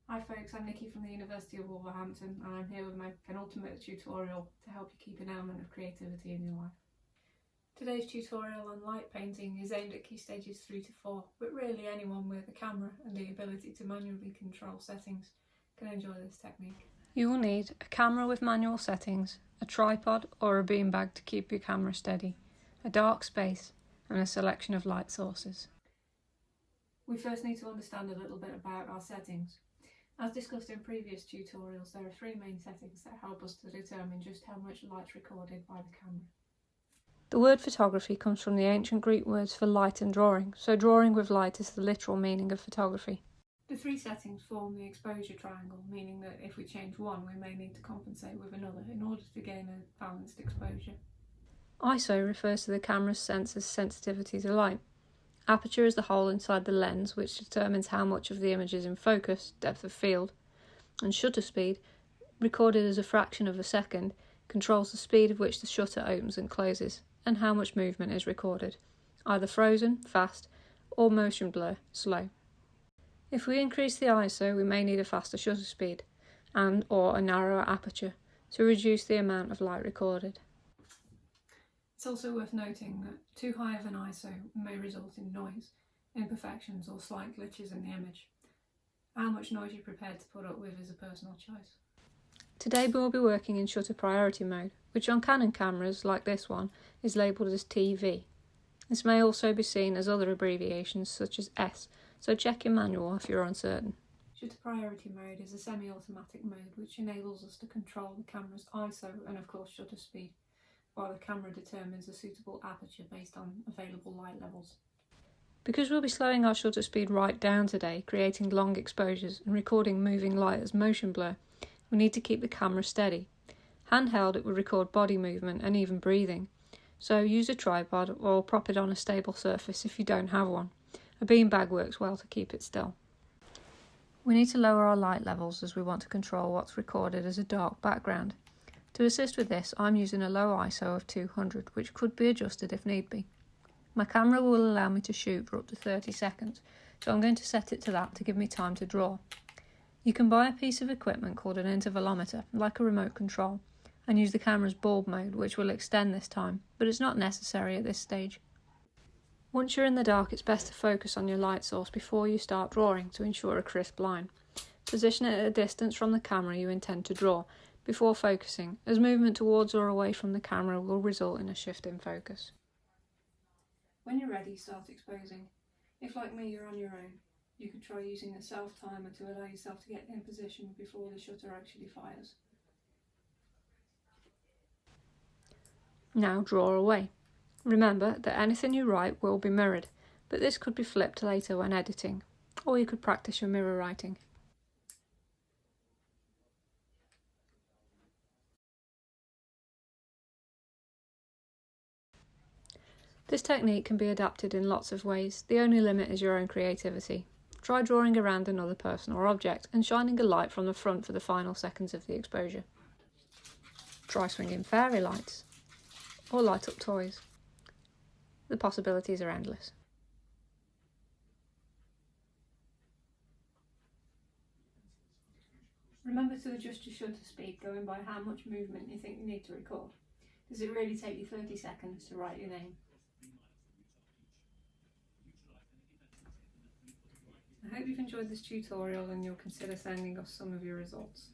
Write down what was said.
Hi folks, I'm Niki from the University of Wolverhampton and I'm here with my penultimate tutorial to help you keep an element of creativity in your life. Today's tutorial on light painting is aimed at key stages 3 to 4, but really anyone with a camera and the ability to manually control settings can enjoy this technique. You will need a camera with manual settings, a tripod or a beanbag to keep your camera steady, a dark space and a selection of light sources. We first need to understand a little bit about our settings. As discussed in previous tutorials, there are three main settings that help us to determine just how much light's recorded by the camera. The word photography comes from the ancient Greek words for light and drawing, so drawing with light is the literal meaning of photography. The three settings form the exposure triangle, meaning that if we change one, we may need to compensate with another in order to gain a balanced exposure. ISO refers to the camera's sensor's sensitivity to light. Aperture is the hole inside the lens which determines how much of the image is in focus, depth of field, and shutter speed, recorded as a fraction of a second, controls the speed at which the shutter opens and closes, and how much movement is recorded, either frozen, fast, or motion blur, slow. If we increase the ISO, we may need a faster shutter speed and or a narrower aperture to reduce the amount of light recorded. It's also worth noting that too high of an ISO may result in noise, imperfections or slight glitches in the image. How much noise you're prepared to put up with is a personal choice. Today we will be working in shutter priority mode, which on Canon cameras like this one is labelled as TV. This may also be seen as other abbreviations such as S, so check your manual if you're uncertain. Shutter priority mode is a semi-automatic mode which enables us to control the camera's ISO and of course shutter speed, while the camera determines a suitable aperture based on available light levels. Because we'll be slowing our shutter speed right down today, creating long exposures and recording moving light as motion blur, we need to keep the camera steady. Handheld, it will record body movement and even breathing, so use a tripod or prop it on a stable surface if you don't have one. A beanbag works well to keep it still. We need to lower our light levels as we want to control what's recorded as a dark background. To assist with this, I'm using a low ISO of 200, which could be adjusted if need be. My camera will allow me to shoot for up to 30 seconds, so I'm going to set it to that to give me time to draw. You can buy a piece of equipment called an intervalometer, like a remote control, and use the camera's bulb mode, which will extend this time, but it's not necessary at this stage. Once you're in the dark, it's best to focus on your light source before you start drawing to ensure a crisp line. Position it at a distance from the camera you intend to draw, before focusing, as movement towards or away from the camera will result in a shift in focus. When you're ready, start exposing. If like me you're on your own, you could try using a self-timer to allow yourself to get in position before the shutter actually fires. Now draw away. Remember that anything you write will be mirrored, but this could be flipped later when editing, or you could practice your mirror writing. This technique can be adapted in lots of ways. The only limit is your own creativity. Try drawing around another person or object and shining a light from the front for the final seconds of the exposure. Try swinging fairy lights or light up toys. The possibilities are endless. Remember to adjust your shutter speed going by how much movement you think you need to record. Does it really take you 30 seconds to write your name? I hope you've enjoyed this tutorial and you'll consider sending us some of your results.